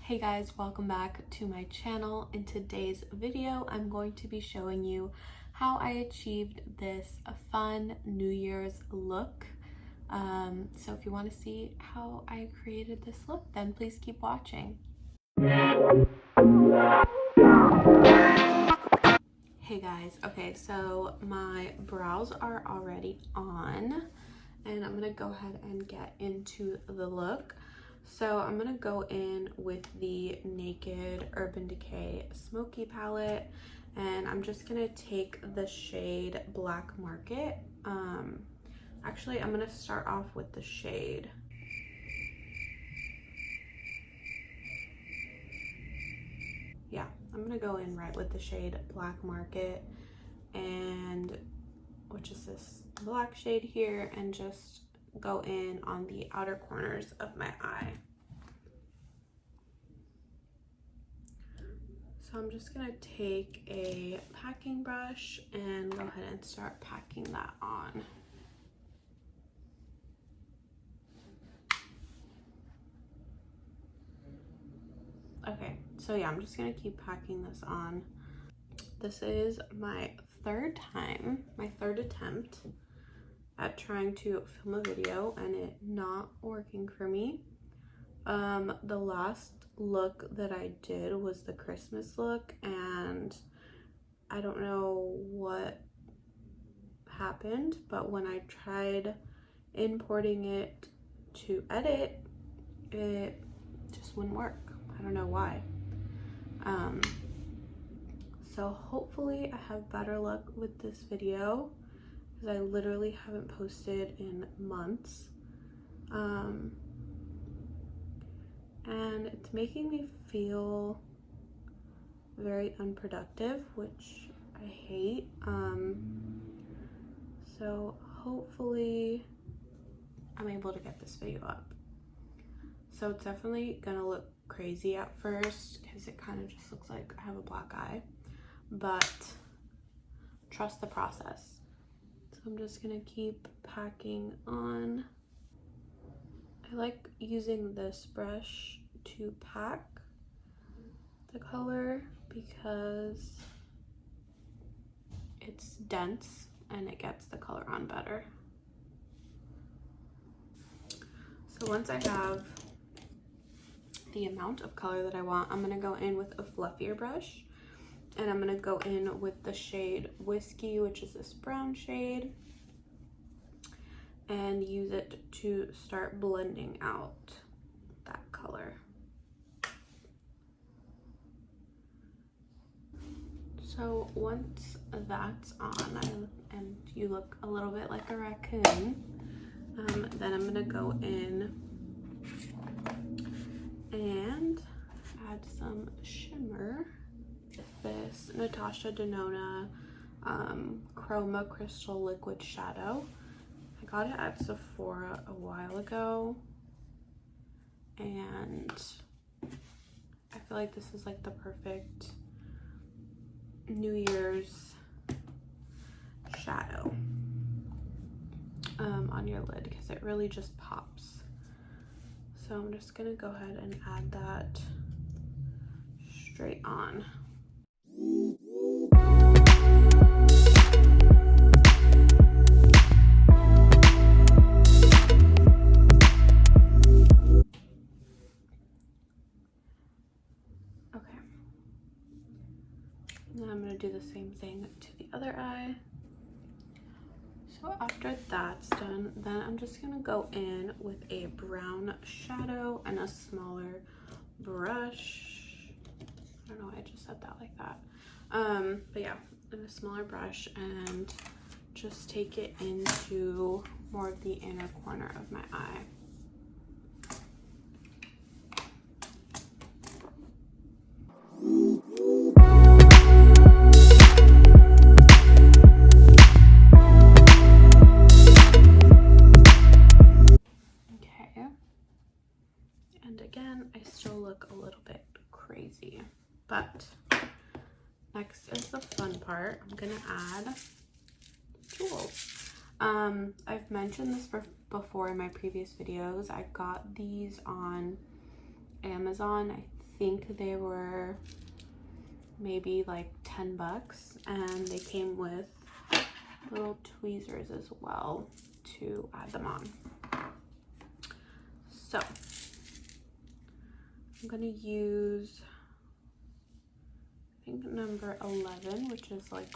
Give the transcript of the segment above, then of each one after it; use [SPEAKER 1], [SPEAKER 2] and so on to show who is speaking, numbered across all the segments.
[SPEAKER 1] Hey guys, welcome back to my channel. In today's video, I'm going to be showing you how I achieved this fun New Year's look. So if you want to see how I created this look, then please keep watching. Hey guys, okay, so my brows are already on and I'm gonna go ahead and get into the look. So I'm gonna go in with the Naked Urban Decay Smoky palette, and I'm just gonna take the shade Black Market. Actually, I'm gonna start off with the shade. Yeah, I'm gonna go in right with the shade Black Market, and which is this black shade here, and just go in on the outer corners of my eye. So I'm just gonna take a packing brush and go ahead and start packing that on. Okay, so yeah, I'm just gonna keep packing this on. This is my third attempt at trying to film a video and it not working for me. The last look that I did was the Christmas look, and I don't know what happened, but when I tried importing it to edit, it just wouldn't work. I don't know why. So hopefully I have better luck with this video, because I literally haven't posted in months. And it's making me feel very unproductive, which I hate. So hopefully I'm able to get this video up. So it's definitely gonna look crazy at first because it kind of just looks like I have a black eye, but trust the process. So I'm just gonna keep packing on. I like using this brush to pack the color because it's dense and it gets the color on better. So once I have the amount of color that I want, I'm gonna go in with a fluffier brush, and I'm gonna go in with the shade Whiskey, which is this brown shade, and use it to start blending out that color. So once that's on and you look a little bit like a raccoon, then I'm gonna go in and add some shimmer with this Natasha Denona Chroma Crystal Liquid Shadow. I got it at Sephora a while ago, and I feel like this is like the perfect New Year's shadow on your lid, because it really just pops. So I'm just gonna go ahead and add that straight on. Okay. And then I'm gonna do the same thing to the other eye. So after that's done, then I'm just gonna go in with a brown shadow and a smaller brush. I don't know why I just said that like that. But yeah, and a smaller brush, and just take it into more of the inner corner of my eye. Again, I still look a little bit crazy, but next is the fun part. I'm gonna add jewels. I've mentioned this before in my previous videos. I got these on Amazon. I think they were maybe like 10 bucks, and they came with little tweezers as well to add them on. So I'm gonna use, I think, number 11, which is like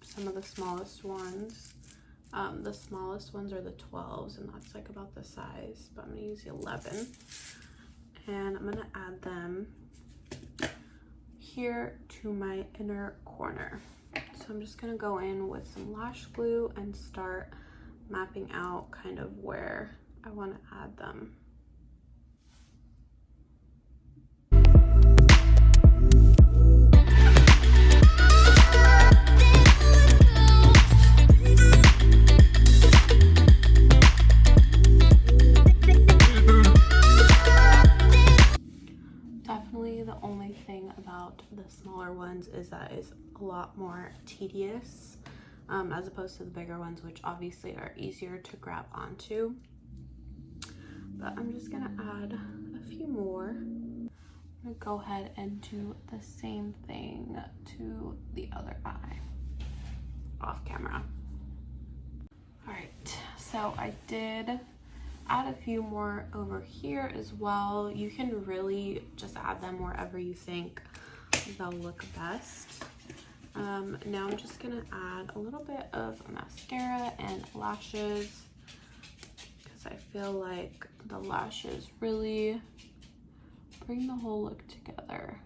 [SPEAKER 1] some of the smallest ones. The smallest ones are the 12s, and that's like about the size, but I'm gonna use the 11. And I'm gonna add them here to my inner corner. So I'm just gonna go in with some lash glue and start mapping out kind of where I wanna add them. The only thing about the smaller ones is that it's a lot more tedious as opposed to the bigger ones, which obviously are easier to grab onto. But I'm just gonna add a few more. I'm gonna go ahead and do the same thing to the other eye off camera. All right, so I did add a few more over here as well. You can really just add them wherever you think they'll look best. Now I'm just gonna add a little bit of mascara and lashes, because I feel like the lashes really bring the whole look together,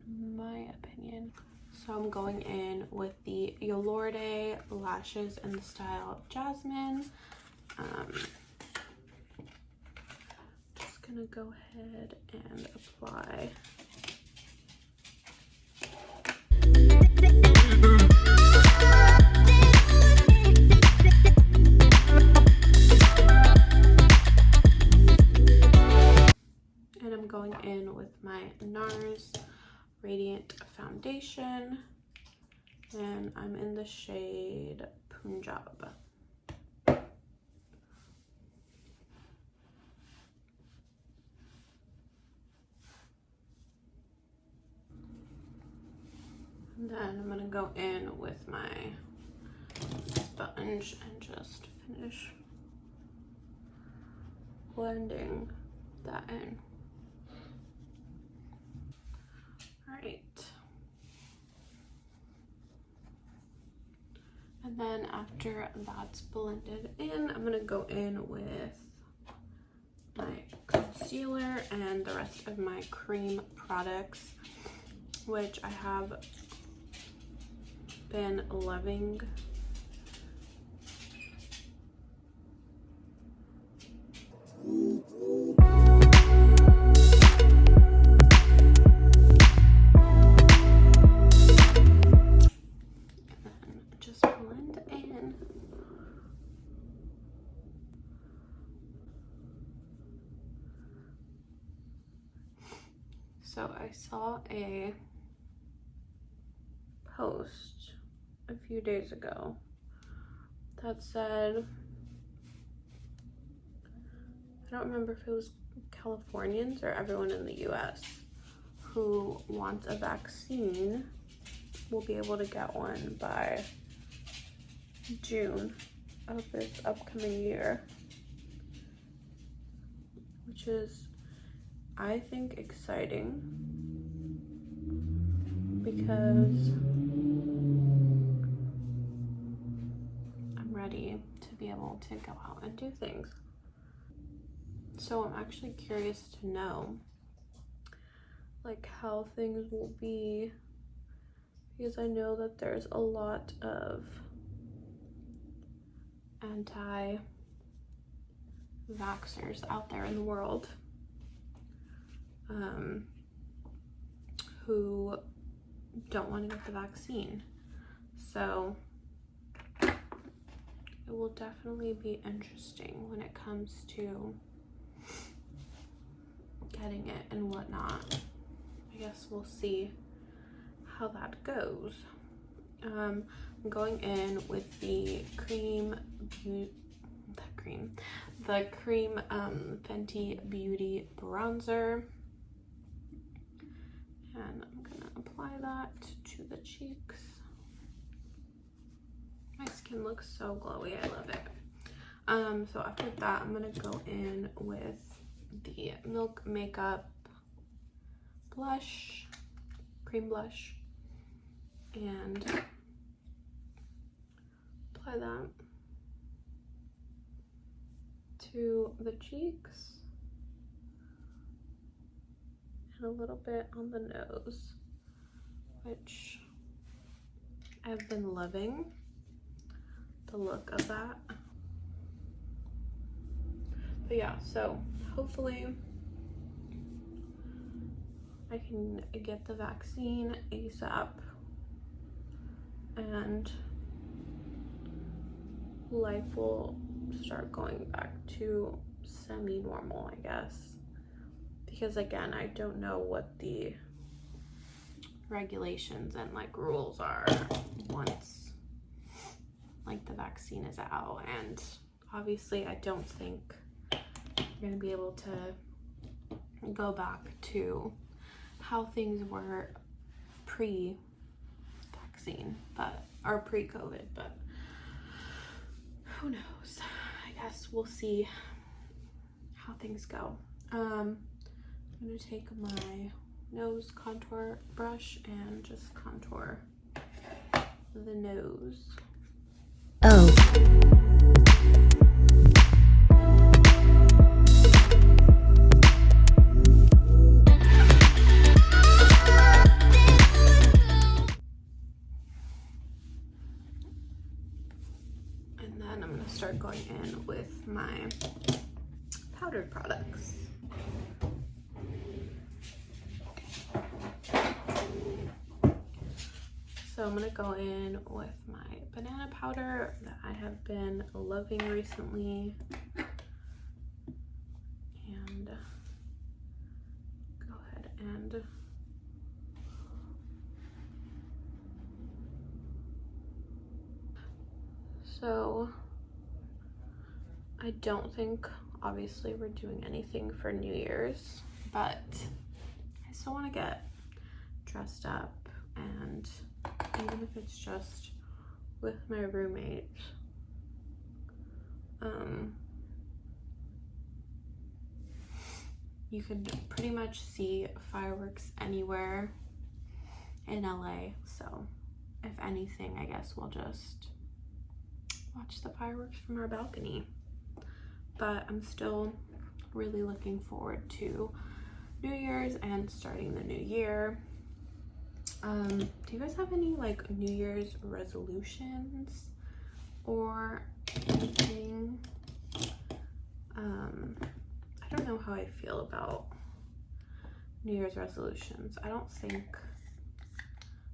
[SPEAKER 1] in my opinion. So I'm going in with the Yolorde lashes in the style Jasmine. Gonna go ahead and apply. And I'm going in with my NARS Radiant Foundation, and I'm in the shade Punjab. And then I'm gonna go in with my sponge and just finish blending that in. All right. And then after that's blended in, I'm gonna go in with my concealer and the rest of my cream products, which I have been loving. And then just blend in. So I saw a post a few days ago that said, I don't remember if it was Californians or everyone in the US who wants a vaccine will be able to get one by June of this upcoming year, which is, I think, exciting, because I'm ready to be able to go out and do things. So I'm actually curious to know like how things will be, because I know that there's a lot of anti-vaxxers out there in the world who don't want to get the vaccine. So it will definitely be interesting when it comes to getting it and whatnot. I guess we'll see how that goes. I'm going in with the cream Fenty Beauty bronzer, apply that to the cheeks. My skin looks so glowy, I love it. So after that, I'm gonna go in with the Milk Makeup blush, cream blush, and apply that to the cheeks and a little bit on the nose, which I've been loving the look of that. But yeah, so hopefully I can get the vaccine ASAP and life will start going back to semi-normal, I guess. Because again, I don't know what the regulations and like rules are once like the vaccine is out, and obviously I don't think you're gonna be able to go back to how things were pre-vaccine, but or pre-COVID, but who knows? I guess we'll see how things go. I'm gonna take my nose contour brush and just contour the nose. Oh. And then I'm gonna start going in with my powdered products. So I'm gonna go in with my banana powder that I have been loving recently, and go ahead and so I don't think obviously we're doing anything for New Year's, but I still want to get dressed up, and even if it's just with my roommate, you can pretty much see fireworks anywhere in LA, so if anything, I guess we'll just watch the fireworks from our balcony. But I'm still really looking forward to New Year's and starting the new year. Do you guys have any like New Year's resolutions or anything? I don't know how I feel about New Year's resolutions. I don't think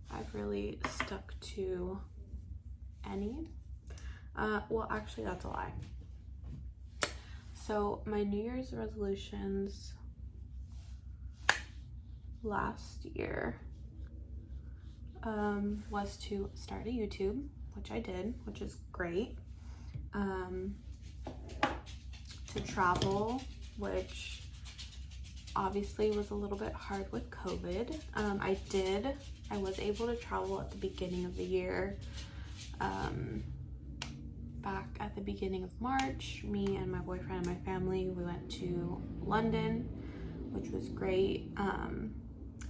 [SPEAKER 1] I've really stuck to any. Well, actually, that's a lie. So my New Year's resolutions last year was to start a YouTube, which I did, which is great. To travel, which obviously was a little bit hard with COVID. I was able to travel at the beginning of the year. Back at the beginning of March, me and my boyfriend and my family, we went to London, which was great.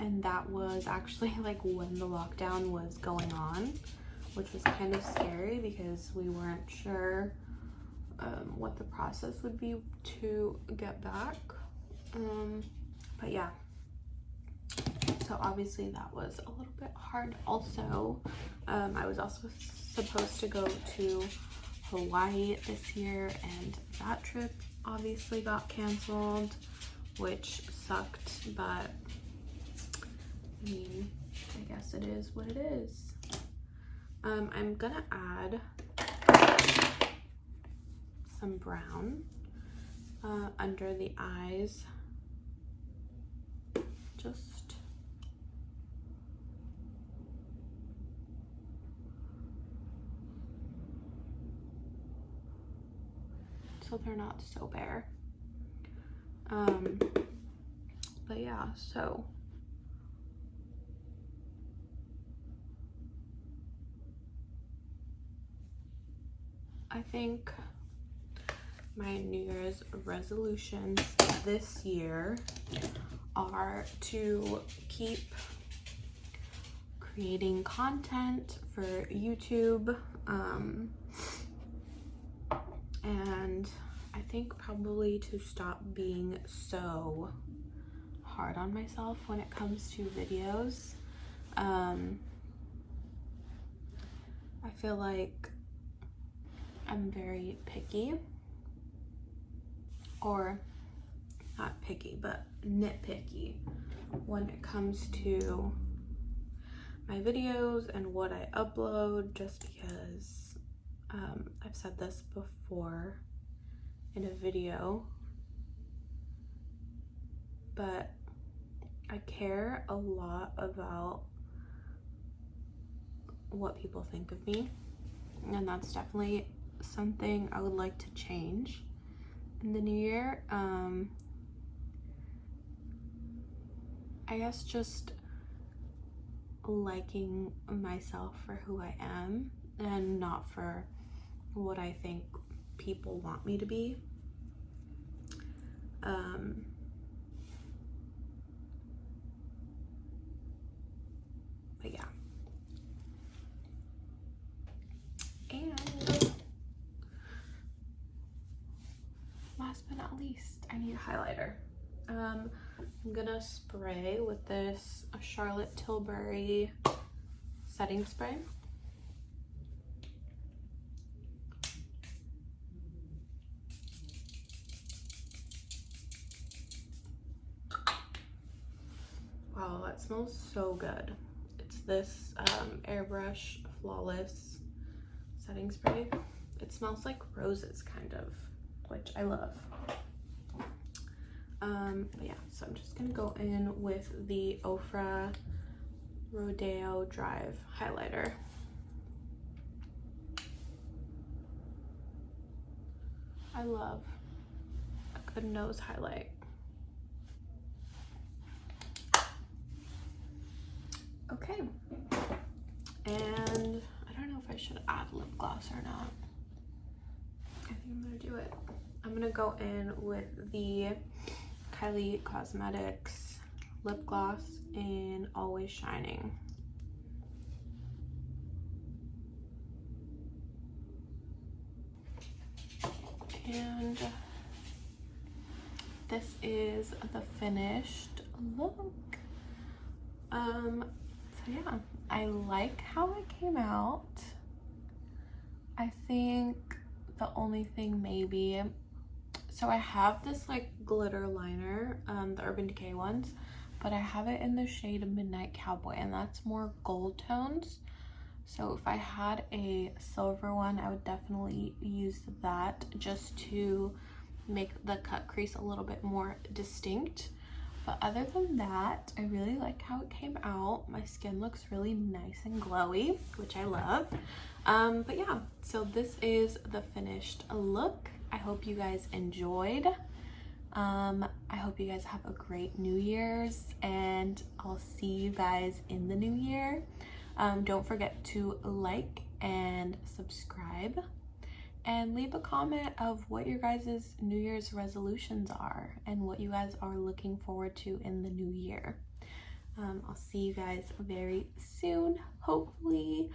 [SPEAKER 1] And that was actually like when the lockdown was going on, which was kind of scary because we weren't sure what the process would be to get back. But yeah, so obviously that was a little bit hard. Also, I was also supposed to go to Hawaii this year, and that trip obviously got canceled, which sucked, but I mean, I guess it is what it is. I'm gonna add some brown under the eyes, just so they're not so bare. But yeah, so I think my New Year's resolutions this year are to keep creating content for YouTube, and I think probably to stop being so hard on myself when it comes to videos. I feel like I'm very picky, or not picky, but nitpicky when it comes to my videos and what I upload, just because I've said this before in a video, but I care a lot about what people think of me, and that's definitely something I would like to change in the new year. I guess just liking myself for who I am and not for what I think people want me to be. But yeah. And last but not least, I need a highlighter. I'm gonna spray with this Charlotte Tilbury setting spray. Wow, that smells so good. It's this Airbrush Flawless setting spray. It smells like roses, kind of, which I love. But yeah, so I'm just gonna go in with the Ofra Rodeo Drive highlighter. I love a good nose highlight. Okay, and I don't know if I should add lip gloss or not. I think I'm gonna do it. I'm gonna go in with the Kylie Cosmetics lip gloss in Always Shining. And this is the finished look. So yeah, I like how it came out. I think the only thing maybe, so I have this like glitter liner, the Urban Decay ones, but I have it in the shade Midnight Cowboy, and that's more gold tones. So if I had a silver one, I would definitely use that just to make the cut crease a little bit more distinct. But other than that, I really like how it came out. My skin looks really nice and glowy, which I love. But yeah, so this is the finished look. I hope you guys enjoyed. I hope you guys have a great New Year's, and I'll see you guys in the new year. Don't forget to like and subscribe, and leave a comment of what your guys' New Year's resolutions are and what you guys are looking forward to in the new year. I'll see you guys very soon, hopefully,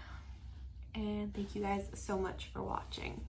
[SPEAKER 1] and thank you guys so much for watching.